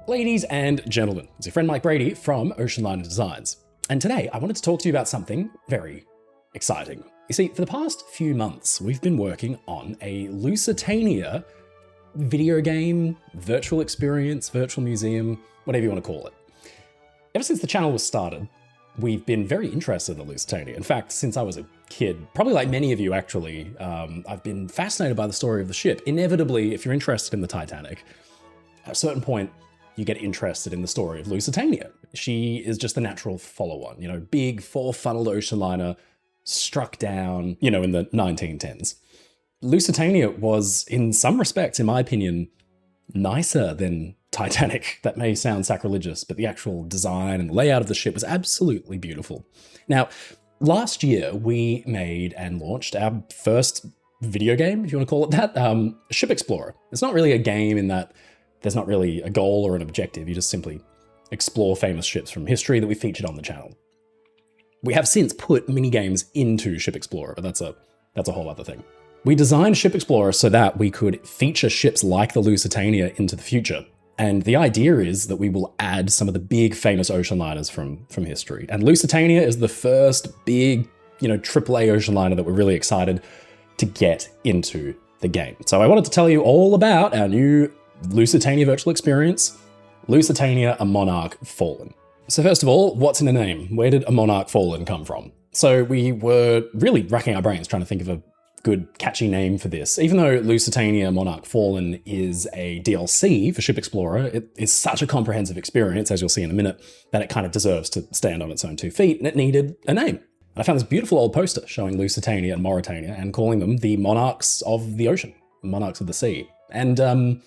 Ladies and gentlemen, it's your friend Mike Brady from Oceanliner Designs. And today I wanted to talk to you about something very exciting. You see, for the past few months, we've been working on a Lusitania video game, virtual experience, virtual museum, whatever you want to call it. Ever since the channel was started, we've been very interested in the Lusitania. In fact, since I was a kid, probably like many of you actually, I've been fascinated by the story of the ship. Inevitably, if you're interested in the Titanic, at a certain point, you get interested in the story of Lusitania. She is just the natural follow-on, you know, big four-funneled ocean liner struck down, you know, in the 1910s. Lusitania was, in some respects, in my opinion, nicer than Titanic. That may sound sacrilegious, but the actual design and layout of the ship was absolutely beautiful. Now, last year, we made and launched our first video game, if you want to call it that, Ship Explorer. It's not really a game in that there's not really a goal or an objective. You just simply explore famous ships from history that we featured on the channel. We have since put mini games into Ship Explorer, but that's a whole other thing. We designed Ship Explorer so that we could feature ships like the Lusitania into the future. And the idea is that we will add some of the big famous ocean liners from history. And Lusitania is the first big, you know, AAA ocean liner that we're really excited to get into the game. So I wanted to tell you all about our new Lusitania virtual experience, Lusitania, a Monarch Fallen. So first of all, what's in a name? Where did a Monarch Fallen come from? So we were really racking our brains trying to think of a good catchy name for this. Even though Lusitania Monarch Fallen is a DLC for Ship Explorer, it is such a comprehensive experience, as you'll see in a minute, that it kind of deserves to stand on its own 2 feet, and it needed a name. And I found this beautiful old poster showing Lusitania and Mauritania and calling them the monarchs of the ocean, monarchs of the sea. And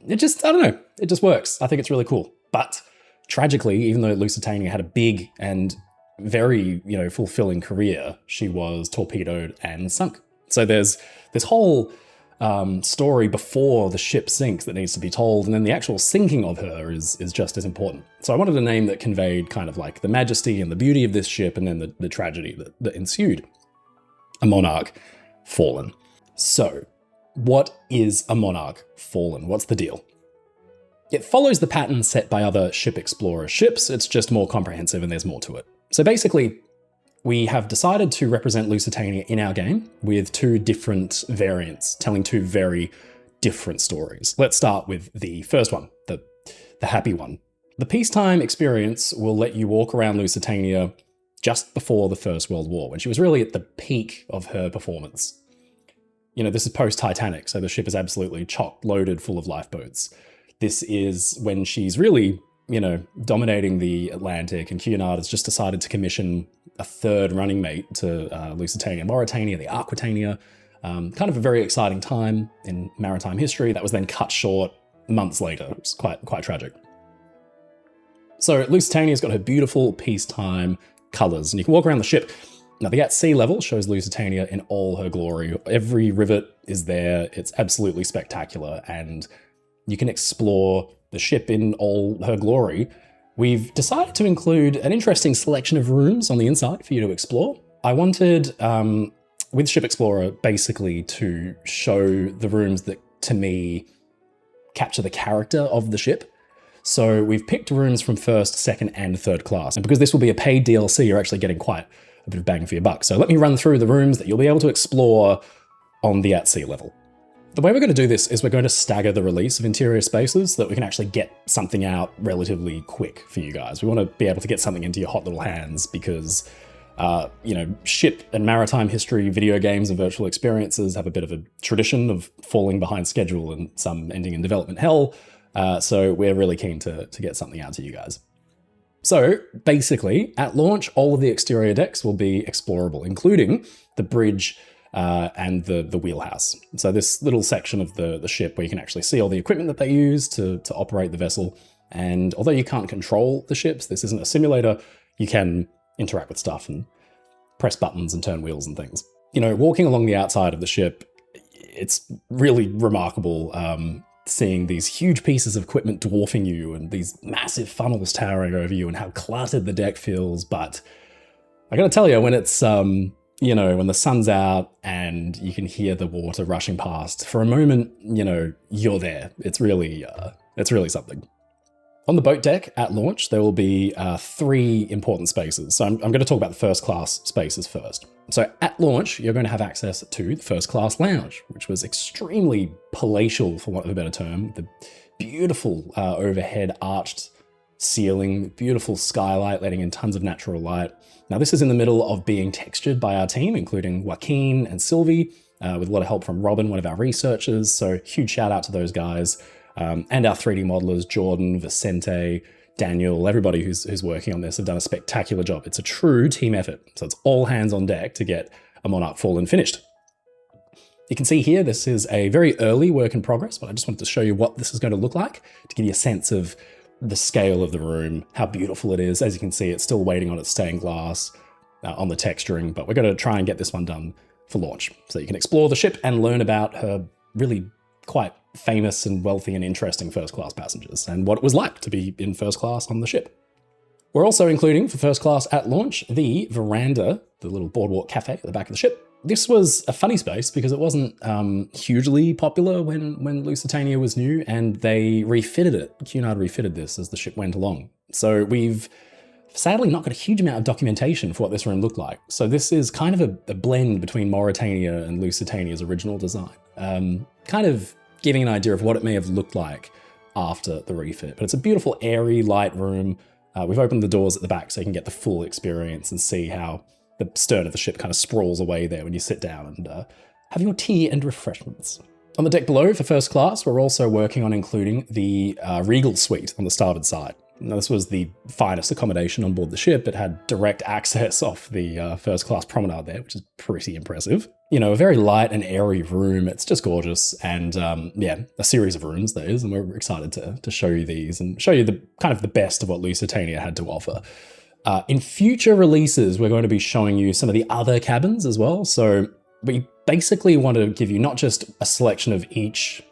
it just, I don't know, it just works. I think it's really cool. But tragically, even though Lusitania had a big and very, you know, fulfilling career, she was torpedoed and sunk. So there's this whole story before the ship sinks that needs to be told, and then the actual sinking of her is just as important. So I wanted a name that conveyed kind of like the majesty and the beauty of this ship, and then the tragedy that ensued. A Monarch Fallen. So what is a Monarch Fallen? What's the deal? It follows the pattern set by other Ship Explorer ships, it's just more comprehensive and there's more to it. So basically, we have decided to represent Lusitania in our game with 2 different variants, telling 2 very different stories. Let's start with the first one, the happy one. The Peacetime experience will let you walk around Lusitania just before the First World War, when she was really at the peak of her performance. You know, this is post-Titanic, so the ship is absolutely chock-loaded full of lifeboats. This is when she's really, you know, dominating the Atlantic, and Cunard has just decided to commission a 3rd running mate to Lusitania Mauritania, the Aquitania. Kind of a very exciting time in maritime history that was then cut short months later. It's quite tragic. So Lusitania's got her beautiful peacetime colors, and you can walk around the ship. Now, the at sea level shows Lusitania in all her glory. Every rivet is there. It's absolutely spectacular, and you can explore the ship in all her glory. We've decided to include an interesting selection of rooms on the inside for you to explore. I wanted, with Ship Explorer, basically to show the rooms that, to me, capture the character of the ship. So we've picked rooms from 1st, 2nd, and 3rd class. And because this will be a paid DLC, you're actually getting quite a bit of bang for your buck. So let me run through the rooms that you'll be able to explore on the at sea level. The way we're going to do this is we're going to stagger the release of interior spaces so that we can actually get something out relatively quick for you guys. We want to be able to get something into your hot little hands because, you know, ship and maritime history video games and virtual experiences have a bit of a tradition of falling behind schedule and some ending in development hell. So we're really keen to get something out to you guys. So basically, at launch, all of the exterior decks will be explorable, including the bridge and the wheelhouse. So this little section of the ship where you can actually see all the equipment that they use to operate the vessel. And although you can't control the ships, this isn't a simulator, you can interact with stuff and press buttons and turn wheels and things. You know, walking along the outside of the ship, it's really remarkable seeing these huge pieces of equipment dwarfing you and these massive funnels towering over you and how cluttered the deck feels. But I gotta tell you, when it's, you know, when the sun's out and you can hear the water rushing past, for a moment, you know, you're there. It's really something. On the boat deck at launch, there will be 3 important spaces. So I'm going to talk about the first class spaces first. So at launch, you're going to have access to the first class lounge, which was extremely palatial, for want of a better term. The beautiful overhead arched ceiling, beautiful skylight letting in tons of natural light. Now this is in the middle of being textured by our team, including Joaquin and Sylvie, with a lot of help from Robin, one of our researchers. So huge shout out to those guys. And our 3D modelers, Jordan, Vicente, Daniel, everybody who's working on this have done a spectacular job. It's a true team effort. So it's all hands on deck to get a Monarch Fallen finished. You can see here, this is a very early work in progress, but I just wanted to show you what this is going to look like to give you a sense of the scale of the room, how beautiful it is. As you can see, it's still waiting on its stained glass on the texturing, but we're going to try and get this one done for launch so you can explore the ship and learn about her really quite famous and wealthy and interesting first class passengers and what it was like to be in first class on the ship. We're also including for first class at launch the veranda, the little boardwalk cafe at the back of the ship. This was a funny space because it wasn't hugely popular when Lusitania was new, and they refitted it. Cunard refitted this as the ship went along. So we've sadly not got a huge amount of documentation for what this room looked like. So this is kind of a blend between Mauritania and Lusitania's original design. Kind of giving an idea of what it may have looked like after the refit. But it's a beautiful, airy, light room. We've opened the doors at the back so you can get the full experience and see how the stern of the ship kind of sprawls away there when you sit down and have your tea and refreshments. On the deck below for first class, we're also working on including the Regal suite on the starboard side. Now, this was the finest accommodation on board the ship. It had direct access off the first class promenade there, which is pretty impressive. You know, a very light and airy room. It's just gorgeous. And yeah, a series of rooms there is, and we're excited to show you these and show you the kind of the best of what Lusitania had to offer. In future releases, we're going to be showing you some of the other cabins as well. So we basically want to give you not just a selection of each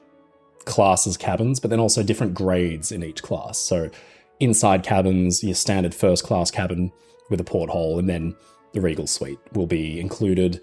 class's cabins, but then also different grades in each class. So inside cabins, your standard first class cabin with a porthole, and then the Regal suite will be included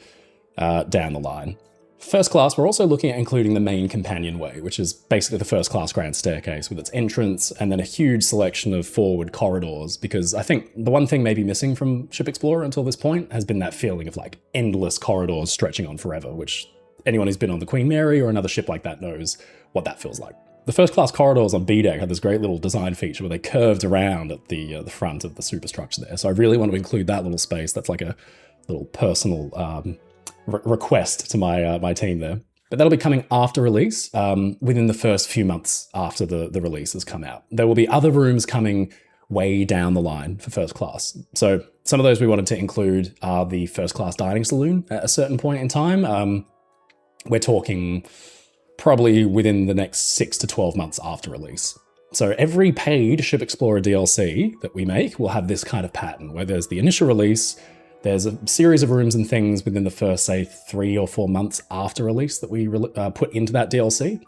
down the line. First class, we're also looking at including the main companionway, which is basically the first class grand staircase with its entrance and then a huge selection of forward corridors, because I think the one thing maybe missing from Ship Explorer until this point has been that feeling of like endless corridors stretching on forever, which anyone who's been on the Queen Mary or another ship like that knows what that feels like. The first class corridors on B-Deck had this great little design feature where they curved around at the front of the superstructure there. So I really want to include that little space. That's like a little personal request to my team there. But that'll be coming after release, within the first few months after the release has come out. There will be other rooms coming way down the line for first class. So some of those we wanted to include are the first class dining saloon at a certain point in time. We're talking probably within the next 6 to 12 months after release. So every paid Ship Explorer DLC that we make will have this kind of pattern, where there's the initial release, there's a series of rooms and things within the first, say, 3 or 4 months after release that we put into that DLC,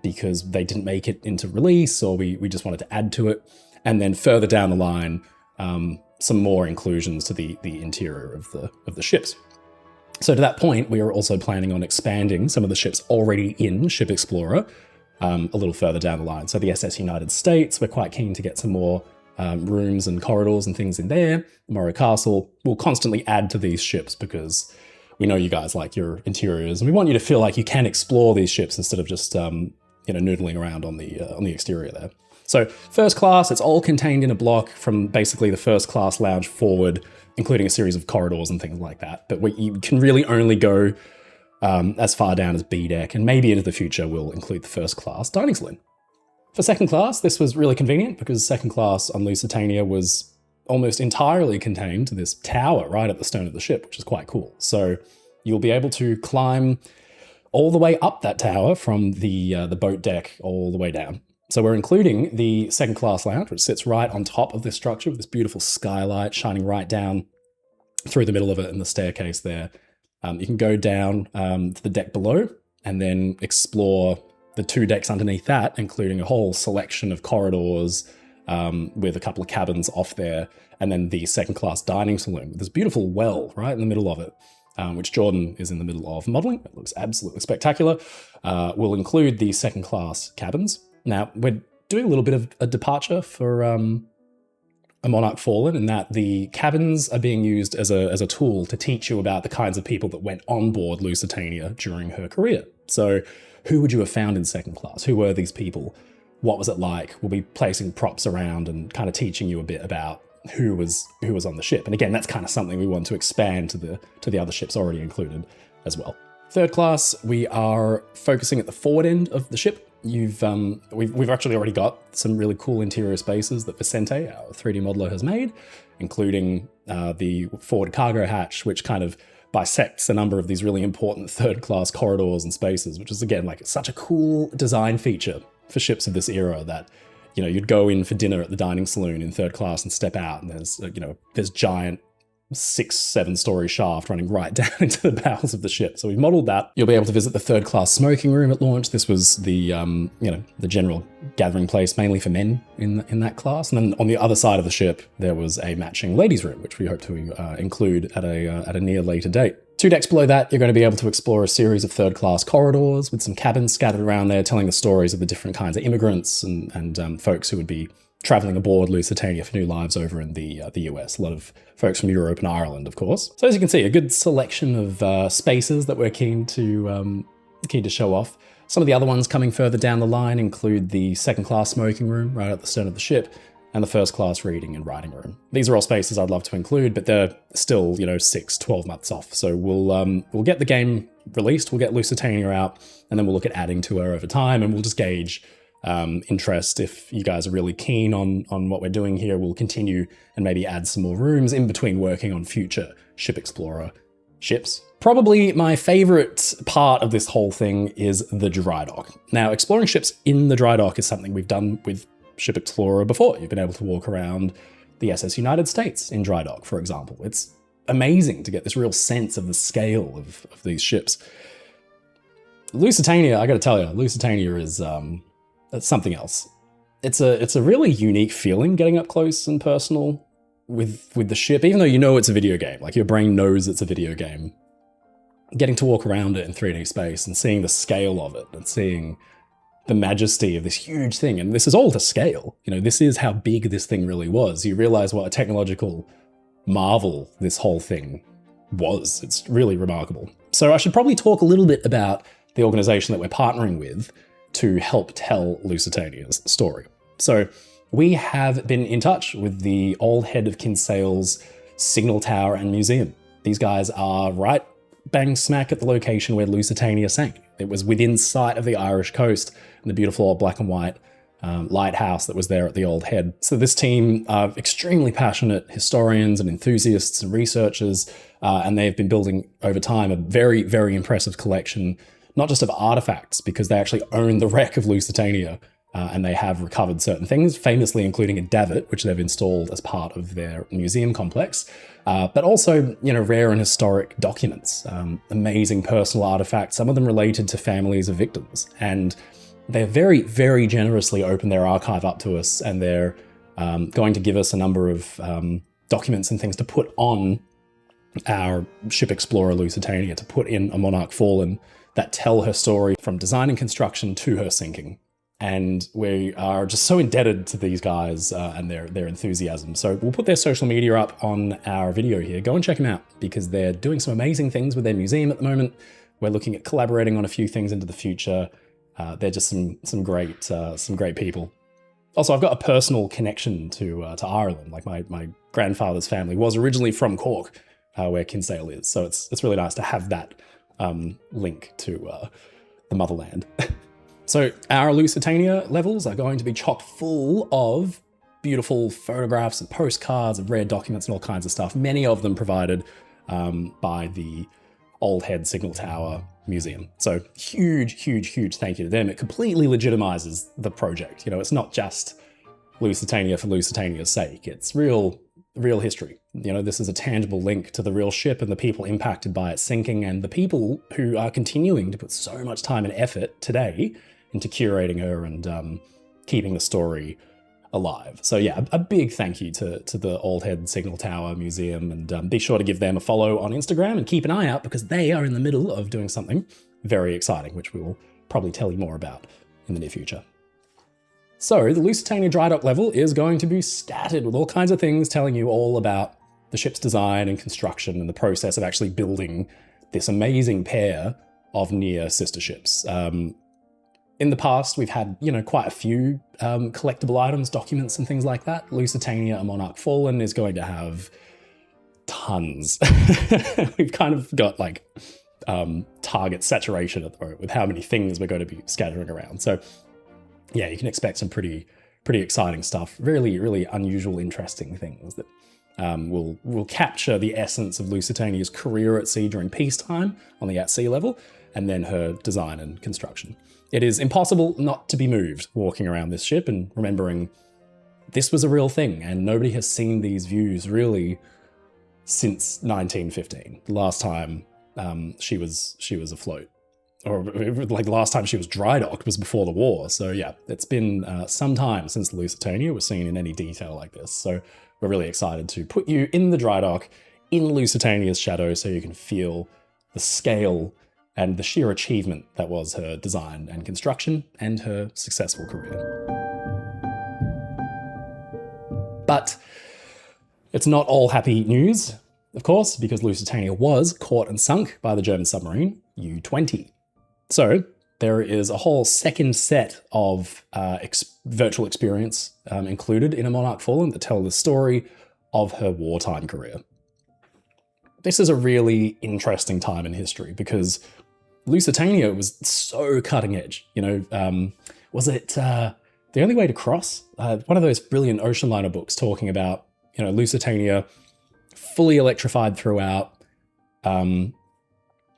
because they didn't make it into release, or we just wanted to add to it. And then further down the line, some more inclusions to the interior of the ships. So to that point, we are also planning on expanding some of the ships already in Ship Explorer a little further down the line. So the SS United States, we're quite keen to get some more rooms and corridors and things in there. Morro Castle, we'll constantly add to these ships because we know you guys like your interiors, and we want you to feel like you can explore these ships instead of just noodling around on the exterior there. So first class, it's all contained in a block from basically the first class lounge forward, including a series of corridors and things like that. But you can really only go as far down as B-Deck, and maybe into the future we'll include the first class dining saloon. For second class, this was really convenient because second class on Lusitania was almost entirely contained to this tower right at the stern of the ship, which is quite cool. So you'll be able to climb all the way up that tower from the boat deck all the way down. So we're including the second class lounge, which sits right on top of this structure with this beautiful skylight shining right down through the middle of it and the staircase there. You can go down to the deck below and then explore the 2 decks underneath that, including a whole selection of corridors with a couple of cabins off there, and then the second class dining saloon with this beautiful well right in the middle of it, which Jordan is in the middle of modeling. It looks absolutely spectacular. We'll include the second class cabins. Now, we're doing a little bit of a departure for a Monarch Fallen, in that the cabins are being used as a tool to teach you about the kinds of people that went on board Lusitania during her career. So who would you have found in second class? Who were these people? What was it like? We'll be placing props around and kind of teaching you a bit about who was on the ship. And again, that's kind of something we want to expand to the other ships already included as well. Third class, we are focusing at the forward end of the ship. We've actually already got some really cool interior spaces that Vicente, our 3D modeler, has made, including the forward cargo hatch, which kind of bisects a number of these really important third class corridors and spaces, which is, again, like such a cool design feature for ships of this era that, you know, you'd go in for dinner at the dining saloon in third class and step out and there's giant 6-7 story shaft running right down into the bowels of the ship. So we've modeled that. You'll be able to visit the third class smoking room at launch. This was the the general gathering place mainly for men in that class. And then on the other side of the ship, there was a matching ladies room, which we hope to include at a near later date. 2 decks below that, you're going to be able to explore a series of third class corridors with some cabins scattered around there, telling the stories of the different kinds of immigrants and folks who would be traveling aboard Lusitania for new lives over in the US. A lot of folks from Europe and Ireland, of course. So as you can see, a good selection of spaces that we're keen to show off. Some of the other ones coming further down the line include the second class smoking room right at the stern of the ship, and the first class reading and writing room. These are all spaces I'd love to include, but they're still, 6-12 months off. So we'll get the game released, we'll get Lusitania out, and then we'll look at adding to her over time, and we'll just gauge interest. If you guys are really keen on what we're doing here, we'll continue and maybe add some more rooms in between working on future Ship Explorer ships. Probably my favorite part of this whole thing is the dry dock. Now, exploring ships in the dry dock is something we've done with Ship Explorer before. You've been able to walk around the SS United States in dry dock, for example. It's amazing to get this real sense of the scale of these ships. Lusitania, I gotta tell you, Lusitania is that's something else. It's a really unique feeling getting up close and personal with the ship, even though you know it's a video game. Like, your brain knows it's a video game. Getting to walk around it in 3D space and seeing the scale of it and seeing the majesty of this huge thing. And this is all to scale. This is how big this thing really was. You realize what a technological marvel this whole thing was. It's really remarkable. So I should probably talk a little bit about the organization that we're partnering with to help tell Lusitania's story. So we have been in touch with the old head of Kinsale's signal tower and museum. These guys are right bang smack at the location where Lusitania sank. It was within sight of the Irish coast and the beautiful old black and white lighthouse that was there at the old head. So this team are extremely passionate historians and enthusiasts and researchers, and they've been building over time a very, very impressive collection, not just of artifacts, because they actually own the wreck of Lusitania, and they have recovered certain things, famously including a davit, which they've installed as part of their museum complex, but also, rare and historic documents, amazing personal artifacts, some of them related to families of victims. And they're very, very generously opened their archive up to us, and they're going to give us a number of documents and things to put on our Ship Explorer Lusitania, to put in a Monarch Fallen, that tell her story from design and construction to her sinking. And we are just so indebted to these guys and their enthusiasm. So we'll put their social media up on our video here. Go and check them out, because they're doing some amazing things with their museum at the moment. We're looking at collaborating on a few things into the future. They're just some great people. Also, I've got a personal connection to Ireland. Like, my grandfather's family was originally from Cork, where Kinsale is. So it's really nice to have that link to the motherland. So our Lusitania levels are going to be chock full of beautiful photographs and postcards and rare documents and all kinds of stuff, many of them provided by the Old Head Signal Tower Museum. So huge, huge, huge thank you to them. It completely legitimizes the project. It's not just Lusitania for Lusitania's sake. It's real history. This is a tangible link to the real ship and the people impacted by its sinking, and the people who are continuing to put so much time and effort today into curating her and keeping the story alive. So yeah, a big thank you to the Old Head Signal Tower Museum, and be sure to give them a follow on Instagram and keep an eye out, because they are in the middle of doing something very exciting, which we will probably tell you more about in the near future. So the Lusitania dry dock level is going to be scattered with all kinds of things telling you all about the ship's design and construction and the process of actually building this amazing pair of near sister ships. In the past, we've had, quite a few collectible items, documents and things like that. Lusitania and Monarch Fallen is going to have tons. We've kind of got like target saturation at the moment with how many things we're going to be scattering around. So yeah, you can expect some pretty exciting stuff. Really, really unusual, interesting things that will capture the essence of Lusitania's career at sea during peacetime on the at-sea level, and then her design and construction. It is impossible not to be moved walking around this ship and remembering this was a real thing, and nobody has seen these views really since 1915, the last time she was afloat. Or like the last time she was dry docked was before the war. So yeah, it's been some time since the Lusitania was seen in any detail like this. So we're really excited to put you in the dry dock in Lusitania's shadow so you can feel the scale and the sheer achievement that was her design and construction and her successful career. But it's not all happy news, of course, because Lusitania was caught and sunk by the German submarine U-20. So there is a whole second set of virtual experience included in a Monarch Fallen that tell the story of her wartime career. This is a really interesting time in history because Lusitania was so cutting edge. Was it The Only Way to Cross? One of those brilliant Oceanliner books talking about, Lusitania fully electrified throughout,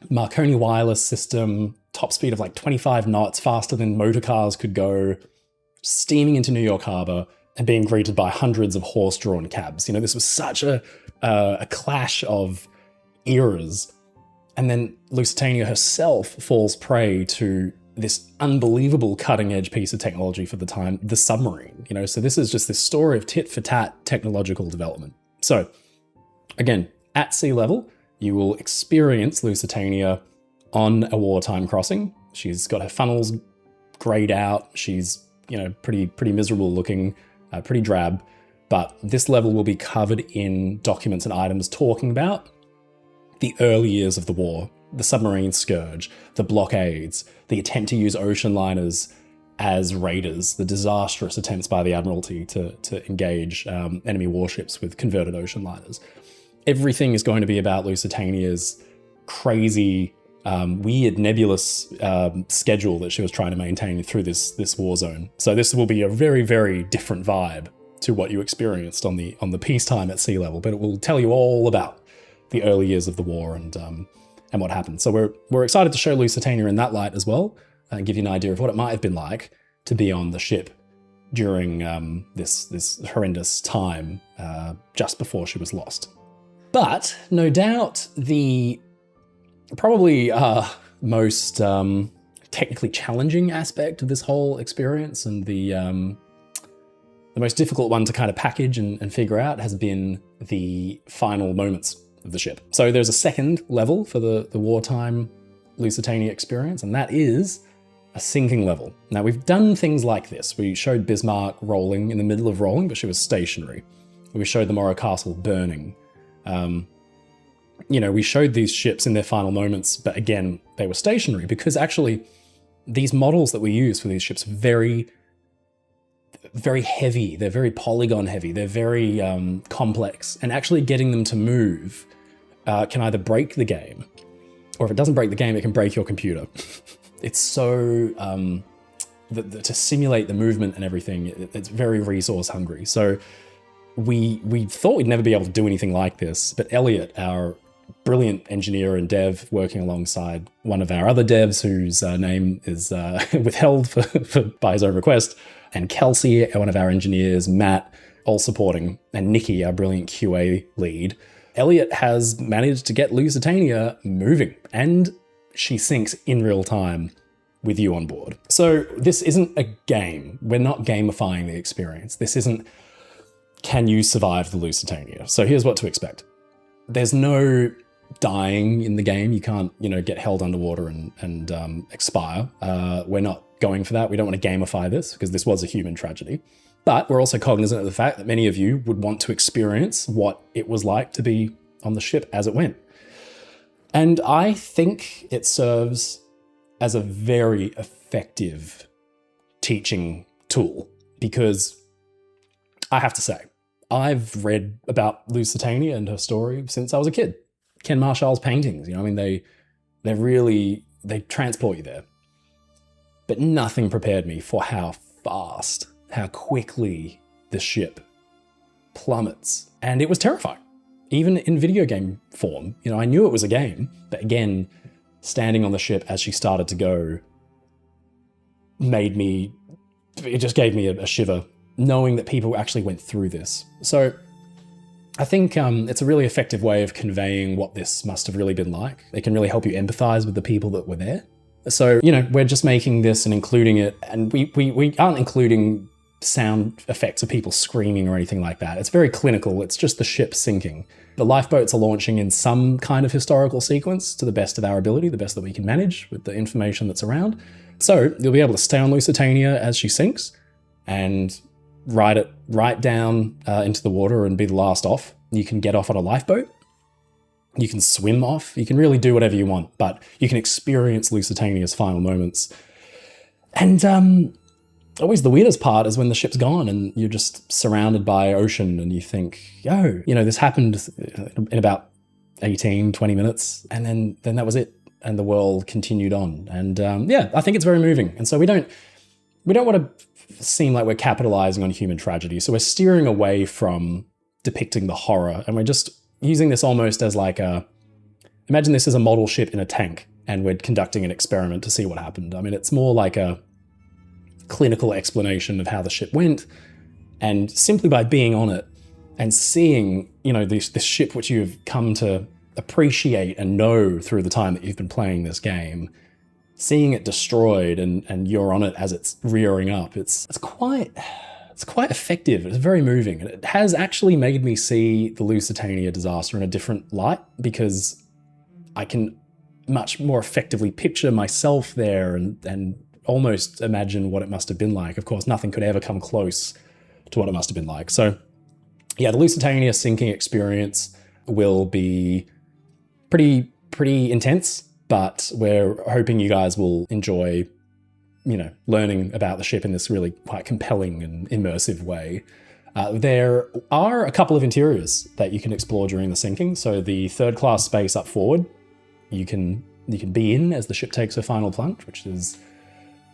Marconi wireless system, top speed of like 25 knots, faster than motor cars could go, steaming into New York Harbor and being greeted by hundreds of horse-drawn cabs. This was such a clash of eras. And then Lusitania herself falls prey to this unbelievable cutting-edge piece of technology for the time, the submarine. So this is just this story of tit-for-tat technological development. So again, at sea level, you will experience Lusitania on a wartime crossing. She's got her funnels grayed out. She's, pretty miserable looking, pretty drab. But this level will be covered in documents and items talking about the early years of the war, the submarine scourge, the blockades, the attempt to use ocean liners as raiders, the disastrous attempts by the Admiralty to engage enemy warships with converted ocean liners. Everything is going to be about Lusitania's crazy, weird, nebulous schedule that she was trying to maintain through this war zone. So this will be a very, very different vibe to what you experienced on the peacetime at sea level, but it will tell you all about the early years of the war and what happened. So we're excited to show Lusitania in that light as well, and give you an idea of what it might have been like to be on the ship during this horrendous time just before she was lost. But no doubt the probably most technically challenging aspect of this whole experience, and the most difficult one to kind of package and figure out, has been the final moments of the ship. So there's a second level for the wartime Lusitania experience, and that is a sinking level. Now, we've done things like this. We showed Bismarck rolling in the middle of rolling, but she was stationary. We showed the Morro Castle burning. We showed these ships in their final moments, but again, they were stationary because actually these models that we use for these ships are very, very heavy. They're very polygon heavy. They're very complex, and actually getting them to move can either break the game, or if it doesn't break the game, it can break your computer. It's so, to simulate the movement and everything, it's very resource hungry. So we thought we'd never be able to do anything like this, but Elliot, our brilliant engineer and dev, working alongside one of our other devs whose name is withheld by his own request, and Kelsey, one of our engineers, Matt, all supporting, and Nikki, our brilliant QA lead, Elliot has managed to get Lusitania moving, and she sinks in real time with you on board. So this isn't a game. We're not gamifying the experience. This isn't, can you survive the Lusitania? So here's what to expect. There's no dying in the game. You can't, get held underwater and expire. We're not going for that. We don't want to gamify this because this was a human tragedy. But we're also cognizant of the fact that many of you would want to experience what it was like to be on the ship as it went. And I think it serves as a very effective teaching tool because I have to say, I've read about Lusitania and her story since I was a kid. Ken Marshall's paintings, they transport you there. But nothing prepared me for how fast, how quickly the ship plummets. And it was terrifying, even in video game form. I knew it was a game, but again, standing on the ship as she started to go it just gave me a shiver, knowing that people actually went through this. So I think it's a really effective way of conveying what this must have really been like. It can really help you empathize with the people that were there. So, we're just making this and including it, and we aren't including sound effects of people screaming or anything like that. It's very clinical. It's just the ship sinking. The lifeboats are launching in some kind of historical sequence to the best of our ability, the best that we can manage with the information that's around. So you'll be able to stay on Lusitania as she sinks and ride it right down into the water and be the last off. You can get off on a lifeboat. You can swim off. You can really do whatever you want, but you can experience Lusitania's final moments. And always the weirdest part is when the ship's gone and you're just surrounded by ocean and you think, this happened in about 18, 20 minutes. And then that was it. And the world continued on. And I think it's very moving. And so we don't want to seem like we're capitalizing on human tragedy. So we're steering away from depicting the horror. And we're just using this almost as imagine this as a model ship in a tank and we're conducting an experiment to see what happened. I mean, it's more like a clinical explanation of how the ship went. And simply by being on it and seeing, this ship which you've come to appreciate and know through the time that you've been playing this game, seeing it destroyed and you're on it as it's rearing up, it's quite effective. It's very moving. And it has actually made me see the Lusitania disaster in a different light because I can much more effectively picture myself there and almost imagine what it must have been like. Of course, nothing could ever come close to what it must have been like. So yeah, the Lusitania sinking experience will be pretty intense, but we're hoping you guys will enjoy, learning about the ship in this really quite compelling and immersive way. There are a couple of interiors that you can explore during the sinking. So the third class space up forward, you can be in as the ship takes her final plunge, which is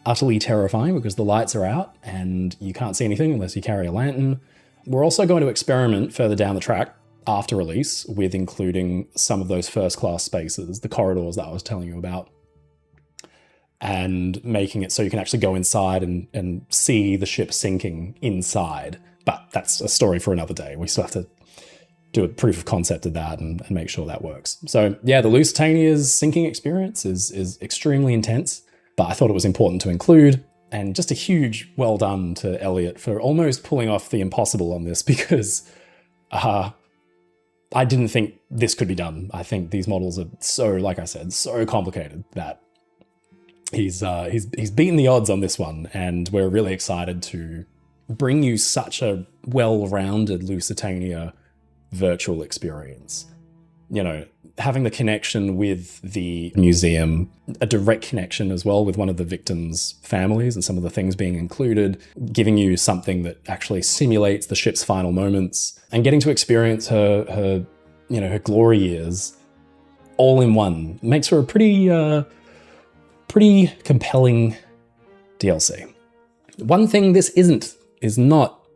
utterly terrifying because the lights are out and you can't see anything unless you carry a lantern. We're also going to experiment further down the track after release with including some of those first class spaces, the corridors that I was telling you about, and making it so you can actually go inside and see the ship sinking inside. But that's a story for another day. We still have to do a proof of concept of that and make sure that works. So yeah, the Lusitania's sinking experience is extremely intense, but I thought it was important to include. And just a huge well done to Elliot for almost pulling off the impossible on this because I didn't think this could be done. I think these models are so, like I said, so complicated that he's beaten the odds on this one, and we're really excited to bring you such a well-rounded Lusitania virtual experience. Having the connection with the museum, a direct connection as well with one of the victims' families and some of the things being included, giving you something that actually simulates the ship's final moments, and getting to experience her glory years all in one makes for a pretty compelling DLC. One thing this is not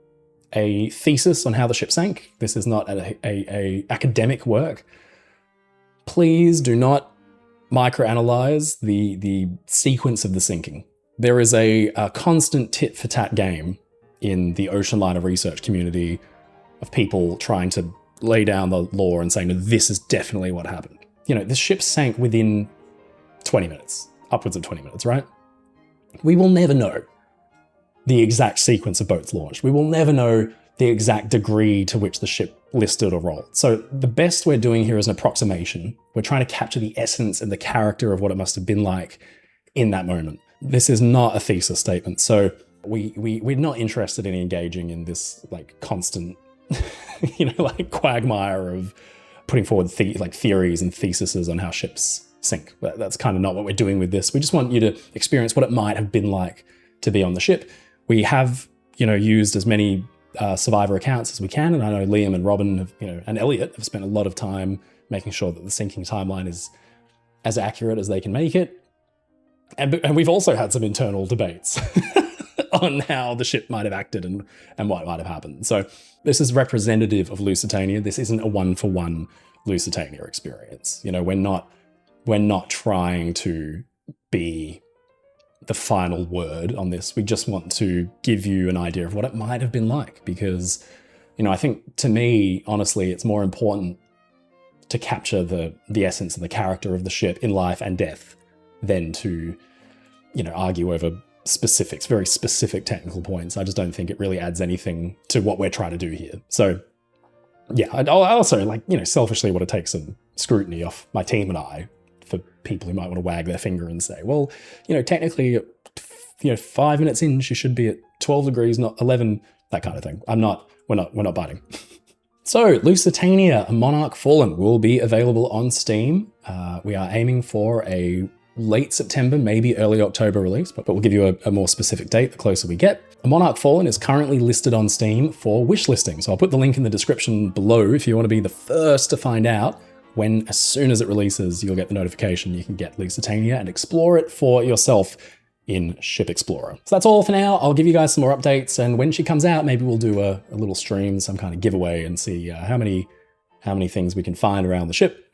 a thesis on how the ship sank. This is not a academic work. Please do not microanalyze the sequence of the sinking. There is a constant tit for tat game in the Oceanliner research community of people trying to lay down the law and saying, no, this is definitely what happened. The ship sank within 20 minutes, upwards of 20 minutes, right? We will never know. the exact sequence of boats launched. We will never know the exact degree to which the ship listed or rolled. So the best we're doing here is an approximation. We're trying to capture the essence and the character of what it must have been like in that moment. This is not a thesis statement. So we're not interested in engaging in this like constant, like quagmire of putting forward theories and theses on how ships sink. That's kind of not what we're doing with this. We just want you to experience what it might have been like to be on the ship. We have, used as many survivor accounts as we can, and I know Liam and Robin have, and Elliot have spent a lot of time making sure that the sinking timeline is as accurate as they can make it. And we've also had some internal debates on how the ship might have acted and what might have happened. So this is representative of Lusitania. This isn't a one-for-one Lusitania experience. We're not trying to be the final word on this. We just want to give you an idea of what it might have been like, because, I think to me, honestly, it's more important to capture the essence and the character of the ship in life and death than to, argue over specifics, very specific technical points. I just don't think it really adds anything to what we're trying to do here. So yeah, I also selfishly want to take some scrutiny off my team and I for people who might want to wag their finger and say, well, technically, 5 minutes in, she should be at 12 degrees, not 11, that kind of thing. We're not biting. So Lusitania, a Monarch Fallen will be available on Steam. We are aiming for a late September, maybe early October release, but we'll give you a more specific date the closer we get. A Monarch Fallen is currently listed on Steam for wish listing. So I'll put the link in the description below if you want to be the first to find out when, as soon as it releases, you'll get the notification. You can get Lusitania and explore it for yourself in Ship Explorer. So that's all for now. I'll give you guys some more updates, and when she comes out, maybe we'll do a little stream, some kind of giveaway, and see how many things we can find around the ship.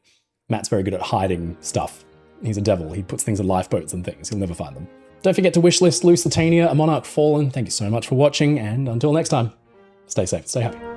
Matt's very good at hiding stuff. He's a devil. He puts things in lifeboats and things. You'll never find them. Don't forget to wishlist Lusitania, a Monarch Fallen. Thank you so much for watching, and until next time, stay safe, stay happy.